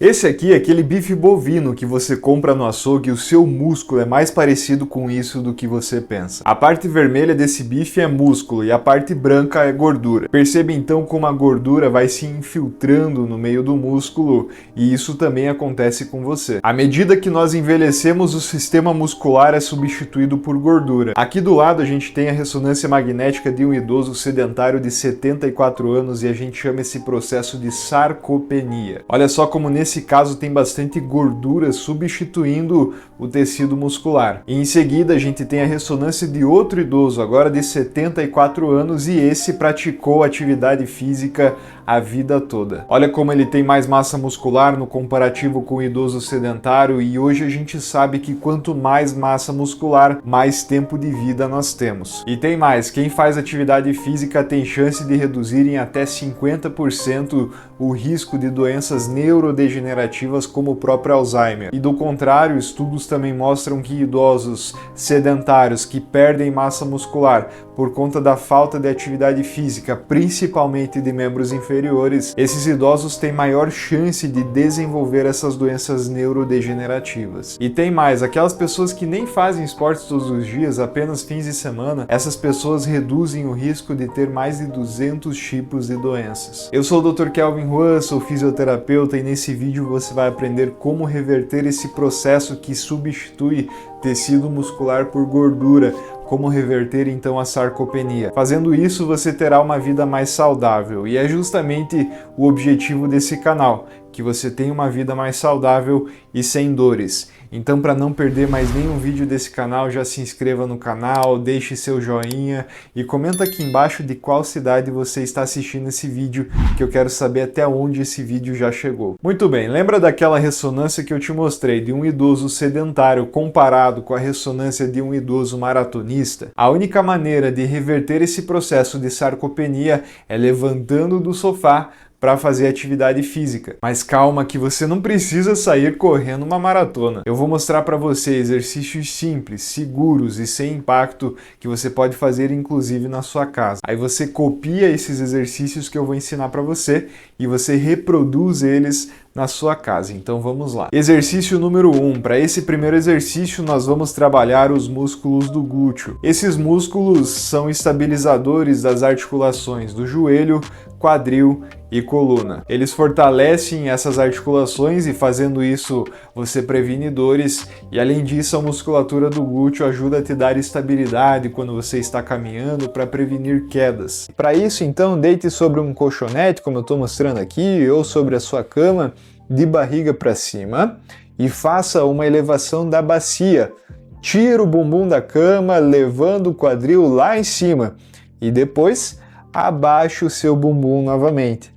Esse aqui é aquele bife bovino que você compra no açougue e o seu músculo é mais parecido com isso do que você pensa. A parte vermelha desse bife é músculo e a parte branca é gordura. Perceba então como a gordura vai se infiltrando no meio do músculo e isso também acontece com você. À medida que nós envelhecemos, o sistema muscular é substituído por gordura. Aqui do lado a gente tem a ressonância magnética de um idoso sedentário de 74 anos e a gente chama esse processo de sarcopenia. Olha só como nesse caso tem bastante gordura substituindo o tecido muscular. E em seguida a gente tem a ressonância de outro idoso, agora de 74 anos, e esse praticou atividade física a vida toda. Olha como ele tem mais massa muscular no comparativo com o idoso sedentário, e hoje a gente sabe que quanto mais massa muscular, mais tempo de vida nós temos. E tem mais, quem faz atividade física tem chance de reduzir em até 50% o risco de doenças neurodegenerativas como o próprio Alzheimer. E do contrário, estudos também mostram que idosos sedentários que perdem massa muscular por conta da falta de atividade física, principalmente de membros inferiores, esses idosos têm maior chance de desenvolver essas doenças neurodegenerativas. E tem mais, aquelas pessoas que nem fazem esportes todos os dias, apenas fins de semana, essas pessoas reduzem o risco de ter mais de 200 tipos de doenças. Eu sou o Dr. Kelvin Juan, sou fisioterapeuta e nesse vídeo você vai aprender como reverter esse processo que substitui tecido muscular por gordura, como reverter então a sarcopenia. Fazendo isso, você terá uma vida mais saudável e é justamente o objetivo desse canal, que você tenha uma vida mais saudável e sem dores. Então, para não perder mais nenhum vídeo desse canal, já se inscreva no canal, deixe seu joinha e comenta aqui embaixo de qual cidade você está assistindo esse vídeo, que eu quero saber até onde esse vídeo já chegou. Muito bem, lembra daquela ressonância que eu te mostrei de um idoso sedentário comparado com a ressonância de um idoso maratonista? A única maneira de reverter esse processo de sarcopenia é levantando do sofá para fazer atividade física. Mas calma que você não precisa sair correndo uma maratona. Eu vou mostrar para você exercícios simples, seguros e sem impacto que você pode fazer inclusive na sua casa. Aí você copia esses exercícios que eu vou ensinar para você e você reproduz eles na sua casa. Então vamos lá. Exercício número 1. Para esse primeiro exercício nós vamos trabalhar os músculos do glúteo. Esses músculos são estabilizadores das articulações do joelho, quadril e coluna. Eles fortalecem essas articulações e fazendo isso você previne dores e além disso a musculatura do glúteo ajuda a te dar estabilidade quando você está caminhando para prevenir quedas. Para isso então deite sobre um colchonete como eu estou mostrando aqui ou sobre a sua cama de barriga para cima e faça uma elevação da bacia. Tira o bumbum da cama levando o quadril lá em cima e depois abaixe o seu bumbum novamente.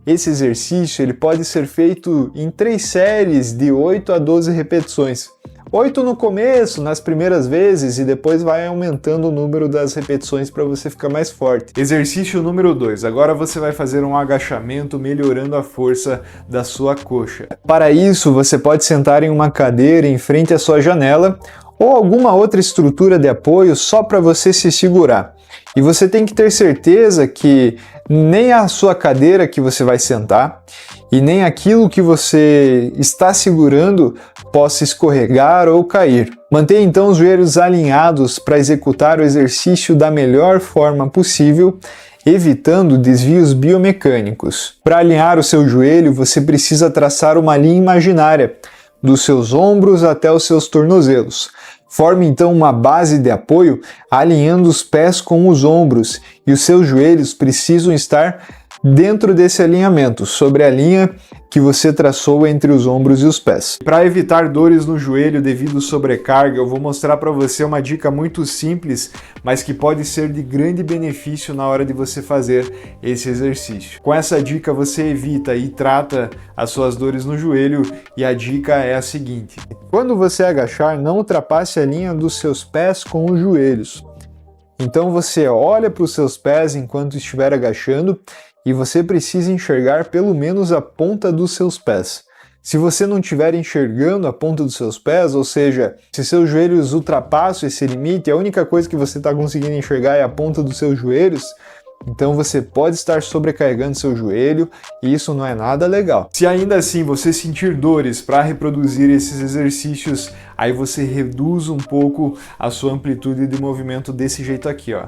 Esse exercício ele pode ser feito em 3 séries de 8 a 12 repetições. 8 no começo, nas primeiras vezes, e depois vai aumentando o número das repetições para você ficar mais forte. Exercício número 2. Agora você vai fazer um agachamento melhorando a força da sua coxa. Para isso, você pode sentar em uma cadeira em frente à sua janela ou alguma outra estrutura de apoio só para você se segurar. E você tem que ter certeza que nem a sua cadeira que você vai sentar e nem aquilo que você está segurando possa escorregar ou cair. Mantenha então os joelhos alinhados para executar o exercício da melhor forma possível, evitando desvios biomecânicos. Para alinhar o seu joelho, você precisa traçar uma linha imaginária dos seus ombros até os seus tornozelos. Forme então uma base de apoio alinhando os pés com os ombros e os seus joelhos precisam estar dentro desse alinhamento, sobre a linha que você traçou entre os ombros e os pés. Para evitar dores no joelho devido à sobrecarga, eu vou mostrar para você uma dica muito simples, mas que pode ser de grande benefício na hora de você fazer esse exercício. Com essa dica você evita e trata as suas dores no joelho e a dica é a seguinte: quando você agachar, não ultrapasse a linha dos seus pés com os joelhos. Então você olha para os seus pés enquanto estiver agachando e você precisa enxergar pelo menos a ponta dos seus pés. Se você não estiver enxergando a ponta dos seus pés, ou seja, se seus joelhos ultrapassam esse limite, a única coisa que você está conseguindo enxergar é a ponta dos seus joelhos, Então você pode estar sobrecarregando seu joelho e isso não é nada legal. Se ainda assim você sentir dores para reproduzir esses exercícios, aí você reduz um pouco a sua amplitude de movimento desse jeito aqui, ó.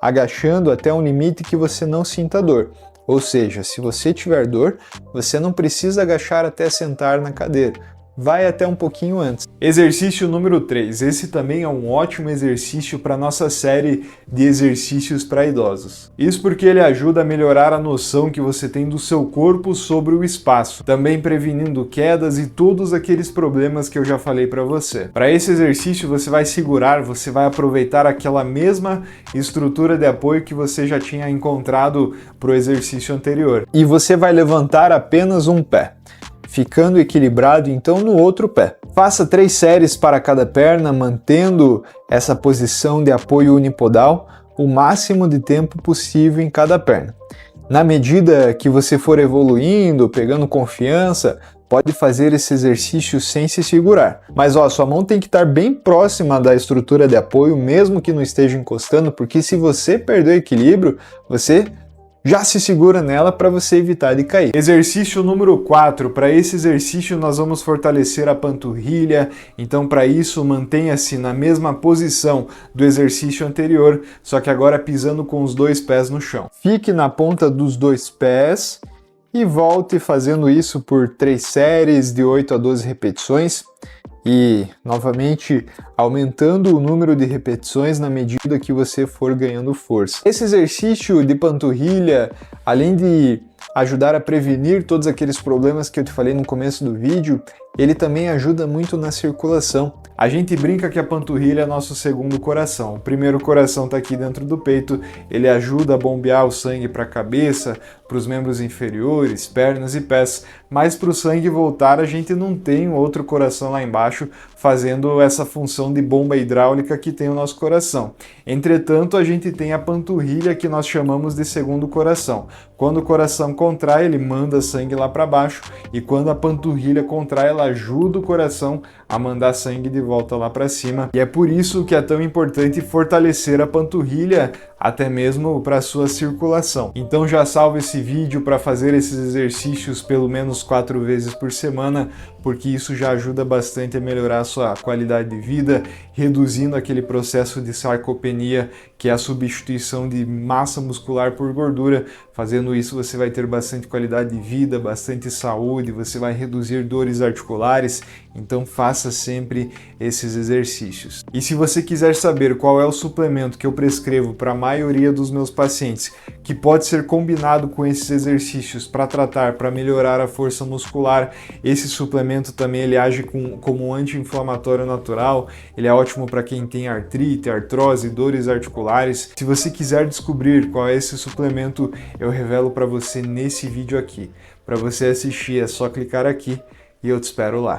Agachando até um limite que você não sinta dor. Ou seja, se você tiver dor, você não precisa agachar até sentar na cadeira. Vai até um pouquinho antes. Exercício número 3. Esse também é um ótimo exercício para nossa série de exercícios para idosos. Isso porque ele ajuda a melhorar a noção que você tem do seu corpo sobre o espaço, também prevenindo quedas e todos aqueles problemas que eu já falei para você. Para esse exercício você vai segurar, você vai aproveitar aquela mesma estrutura de apoio que você já tinha encontrado para o exercício anterior. E você vai levantar apenas um pé, ficando equilibrado então no outro pé. Faça 3 séries para cada perna, mantendo essa posição de apoio unipodal o máximo de tempo possível em cada perna. Na medida que você for evoluindo, pegando confiança, pode fazer esse exercício sem se segurar. Mas ó, sua mão tem que estar bem próxima da estrutura de apoio, mesmo que não esteja encostando, porque se você perder o equilíbrio, você já se segura nela para você evitar de cair. Exercício número 4. Para esse exercício nós vamos fortalecer a panturrilha, então para isso mantenha-se na mesma posição do exercício anterior, só que agora pisando com os 2 pés no chão. Fique na ponta dos 2 pés e volte fazendo isso por 3 séries de 8 a 12 repetições. E, novamente, aumentando o número de repetições na medida que você for ganhando força. Esse exercício de panturrilha, além de ajudar a prevenir todos aqueles problemas que eu te falei no começo do vídeo, ele também ajuda muito na circulação. A gente brinca que a panturrilha é nosso segundo coração. O primeiro coração está aqui dentro do peito, ele ajuda a bombear o sangue para a cabeça, para os membros inferiores, pernas e pés, mas para o sangue voltar a gente não tem um outro coração lá embaixo fazendo essa função de bomba hidráulica que tem o nosso coração. Entretanto, a gente tem a panturrilha que nós chamamos de segundo coração. Quando o coração contrai, ele manda sangue lá para baixo, e quando a panturrilha contrai, ela ajuda o coração a mandar sangue de volta lá para cima. E é por isso que é tão importante fortalecer a panturrilha, até mesmo para sua circulação. Então já salva esse vídeo para fazer esses exercícios pelo menos 4 vezes por semana, porque isso já ajuda bastante a melhorar a sua qualidade de vida, reduzindo aquele processo de sarcopenia, que é a substituição de massa muscular por gordura. Fazendo isso você vai ter bastante qualidade de vida, bastante saúde, você vai reduzir dores articulares, então faça sempre esses exercícios. E se você quiser saber qual é o suplemento que eu prescrevo para a maioria dos meus pacientes, que pode ser combinado com esses exercícios para tratar, para melhorar a força muscular, esse suplemento também ele age como um anti-inflamatório natural, ele é ótimo para quem tem artrite, artrose, dores articulares. Se você quiser descobrir qual é esse suplemento, eu revelo para você nesse vídeo aqui. Para você assistir é só clicar aqui e eu te espero lá.